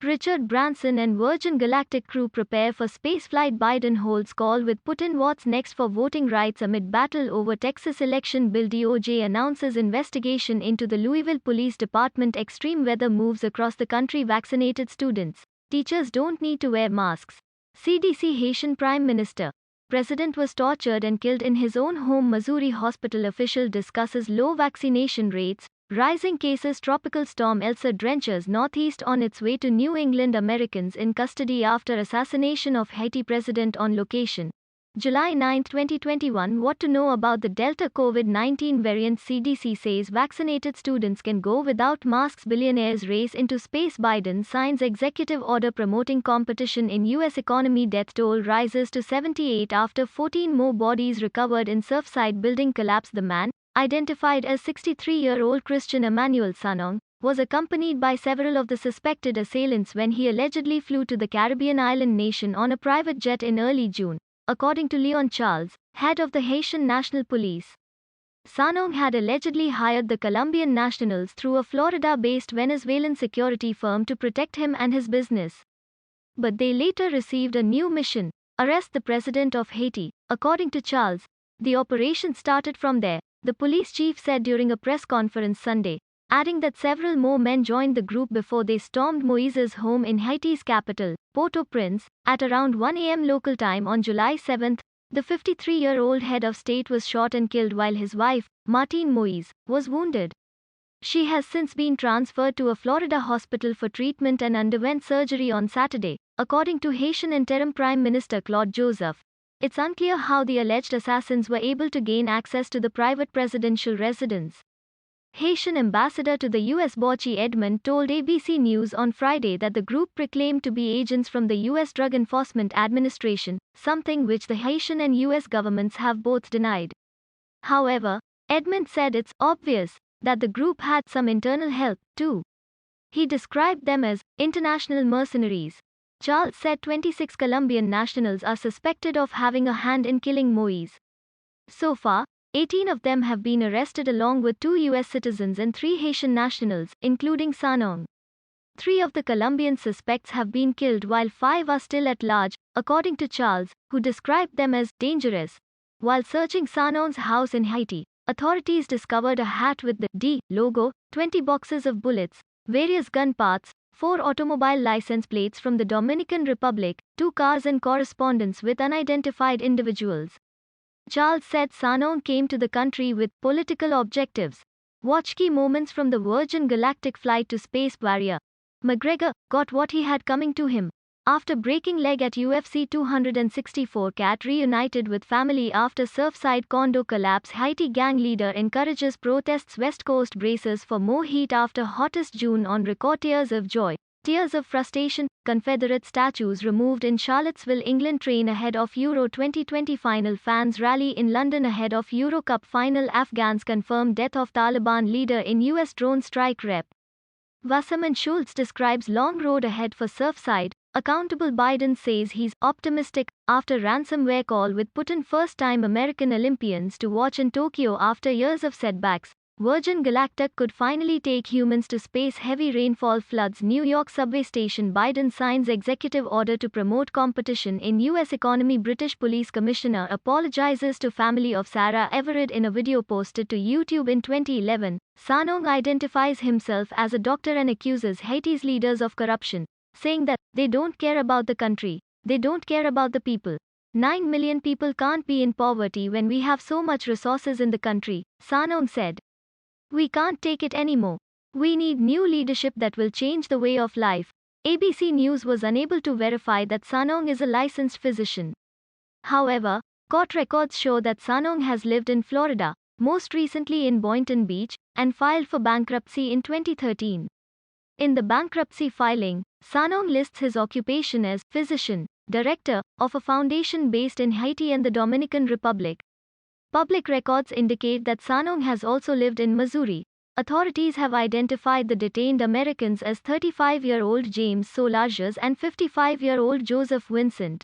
Richard Branson and Virgin Galactic crew prepare for spaceflight. Biden holds call with Putin. What's next for voting rights amid battle over Texas election bill? DOJ announces investigation into the Louisville Police Department. Extreme weather moves across the country. Vaccinated students, teachers don't need to wear masks. CDC. Haitian Prime Minister. President was tortured and killed in his own home. Missouri hospital official discusses low vaccination rates. Rising cases. Tropical storm Elsa drenches Northeast on its way to New England. Americans in custody after assassination of Haiti president on location. July 9, 2021. What to know about the Delta COVID-19 variant? CDC says vaccinated students can go without masks. Billionaires race into space. Biden signs executive order promoting competition in U.S. economy. Death toll rises to 78 after 14 more bodies recovered in Surfside building collapse. The man, identified as 63-year-old Christian Emmanuel Sanong, was accompanied by several of the suspected assailants when he allegedly flew to the Caribbean island nation on a private jet in early June, according to Leon Charles, head of the Haitian National Police. Sanong had allegedly hired the Colombian nationals through a Florida-based Venezuelan security firm to protect him and his business. But they later received a new mission: arrest the president of Haiti. According to Charles, the operation started from there, the police chief said during a press conference Sunday, adding that several more men joined the group before they stormed Moise's home in Haiti's capital, Port-au-Prince, at around 1 a.m. local time on July 7. The 53-year-old head of state was shot and killed while his wife, Martine Moise, was wounded. She has since been transferred to a Florida hospital for treatment and underwent surgery on Saturday, according to Haitian interim Prime Minister Claude Joseph. It's unclear how the alleged assassins were able to gain access to the private presidential residence. Haitian ambassador to the U.S. Bochy Edmond told ABC News on Friday that the group proclaimed to be agents from the U.S. Drug Enforcement Administration, something which the Haitian and U.S. governments have both denied. However, Edmond said it's obvious that the group had some internal help, too. He described them as international mercenaries. Charles said 26 Colombian nationals are suspected of having a hand in killing Moise. So far, 18 of them have been arrested along with 2 U.S. citizens and 3 Haitian nationals, including Sanong. 3 of the Colombian suspects have been killed while 5 are still at large, according to Charles, who described them as dangerous. While searching Sanong's house in Haiti, authorities discovered a hat with the D logo, 20 boxes of bullets, various gun parts, 4 automobile license plates from the Dominican Republic, 2 cars and correspondence with unidentified individuals. Charles said Sanong came to the country with political objectives. Watch key moments from the Virgin Galactic flight to space. Warrior McGregor got what he had coming to him. After breaking leg at UFC 264, Cat reunited with family after Surfside condo collapse. Haiti gang leader encourages protests. West Coast braces for more heat after hottest June on record. Tears of joy, tears of frustration. Confederate statues removed in Charlottesville, England. Train ahead of Euro 2020 final. Fans rally in London ahead of Euro Cup final. Afghans confirm death of Taliban leader in US drone strike. Rep. Wasserman Schultz describes long road ahead for Surfside. Accountable. Biden says he's optimistic after ransomware call with Putin. First-time American Olympians to watch in Tokyo after years of setbacks. Virgin Galactic could finally take humans to space. Heavy rainfall floods New York subway station. Biden signs executive order to promote competition in U.S. economy. British police commissioner apologizes to family of Sarah Everard in a video posted to YouTube in 2011. Sanong identifies himself as a doctor and accuses Haiti's leaders of corruption, saying that they don't care about the country, they don't care about the people. 9 million people can't be in poverty when we have so much resources in the country, Sanong said. We can't take it anymore. We need new leadership that will change the way of life. ABC News was unable to verify that Sanong is a licensed physician. However, court records show that Sanong has lived in Florida, most recently in Boynton Beach, and filed for bankruptcy in 2013. In the bankruptcy filing, Sanong lists his occupation as physician, director of a foundation based in Haiti and the Dominican Republic. Public records indicate that Sanong has also lived in Missouri. Authorities have identified the detained Americans as 35-year-old James Solages and 55-year-old Joseph Vincent.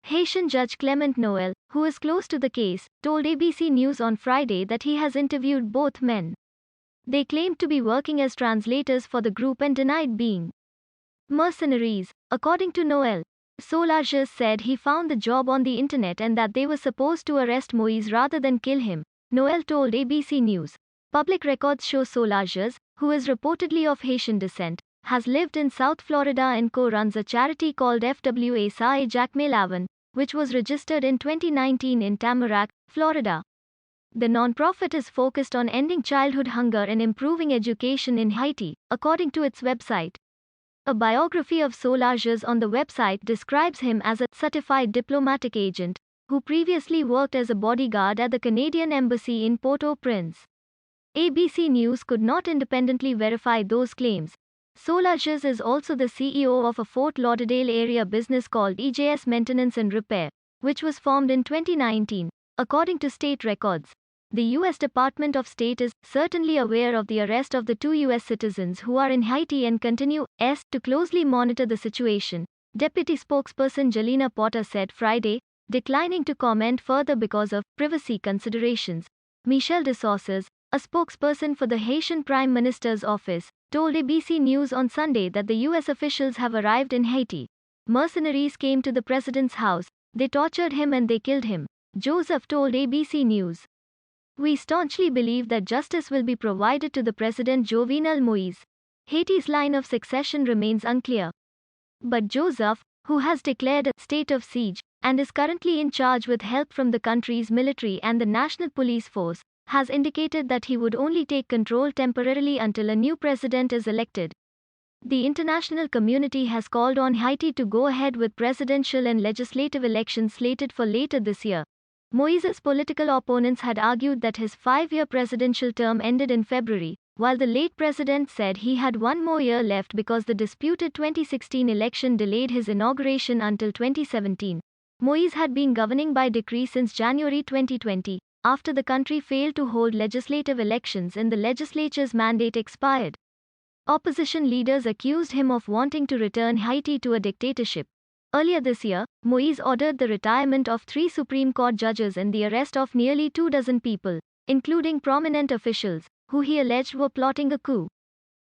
Haitian Judge Clement Noel, who is close to the case, told ABC News on Friday that he has interviewed both men. They claimed to be working as translators for the group and denied being Mercenaries. According to Noel Solarges said he found the job on the internet and that they were supposed to arrest Moise rather than kill him. Noel told ABC News. Public records show Solarges, who is reportedly of Haitian descent, has lived in South Florida and co-runs a charity called FWA Sa Jacmel Lavan, which was registered in 2019 in Tamarack, Florida. The nonprofit is focused on ending childhood hunger and improving education in Haiti, according to its website. A biography of Solarges on the website describes him as a certified diplomatic agent, who previously worked as a bodyguard at the Canadian Embassy in Port-au-Prince. ABC News could not independently verify those claims. Solarges is also the CEO of a Fort Lauderdale area business called EJS Maintenance and Repair, which was formed in 2019, according to state records. The U.S. Department of State is certainly aware of the arrest of the two U.S. citizens who are in Haiti and continues to closely monitor the situation, Deputy Spokesperson Jelena Potter said Friday, declining to comment further because of privacy considerations. Michel Desauces, a spokesperson for the Haitian Prime Minister's office, told ABC News on Sunday that the U.S. officials have arrived in Haiti. Mercenaries came to the president's house, they tortured him and they killed him, Joseph told ABC News. We staunchly believe that justice will be provided to the President Jovenel Moise. Haiti's line of succession remains unclear. But Joseph, who has declared a state of siege, and is currently in charge with help from the country's military and the National Police Force, has indicated that he would only take control temporarily until a new president is elected. The international community has called on Haiti to go ahead with presidential and legislative elections slated for later this year. Moise's political opponents had argued that his 5-year presidential term ended in February, while the late president said he had one more year left because the disputed 2016 election delayed his inauguration until 2017. Moise had been governing by decree since January 2020, after the country failed to hold legislative elections and the legislature's mandate expired. Opposition leaders accused him of wanting to return Haiti to a dictatorship. Earlier this year, Moise ordered the retirement of 3 Supreme Court judges and the arrest of nearly 24 people, including prominent officials, who he alleged were plotting a coup.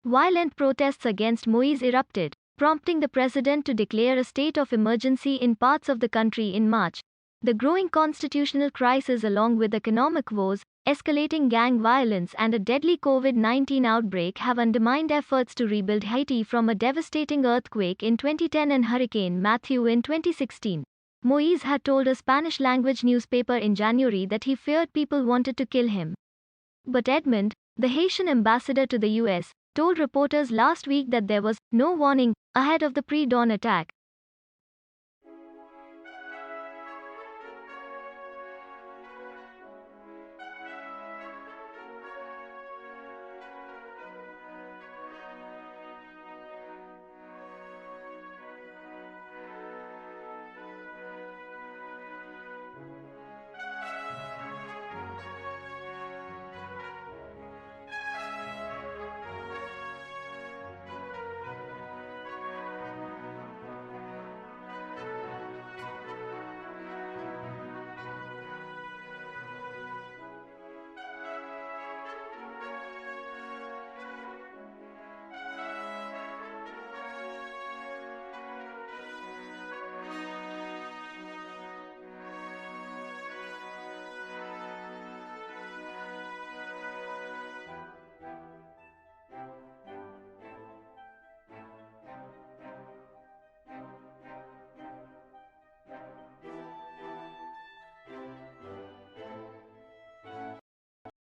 Violent protests against Moise erupted, prompting the president to declare a state of emergency in parts of the country in March. The growing constitutional crisis, along with economic woes, escalating gang violence, and a deadly COVID-19 outbreak, have undermined efforts to rebuild Haiti from a devastating earthquake in 2010 and Hurricane Matthew in 2016. Moise had told a Spanish-language newspaper in January that he feared people wanted to kill him. But Edmond, the Haitian ambassador to the U.S., told reporters last week that there was no warning ahead of the pre-dawn attack.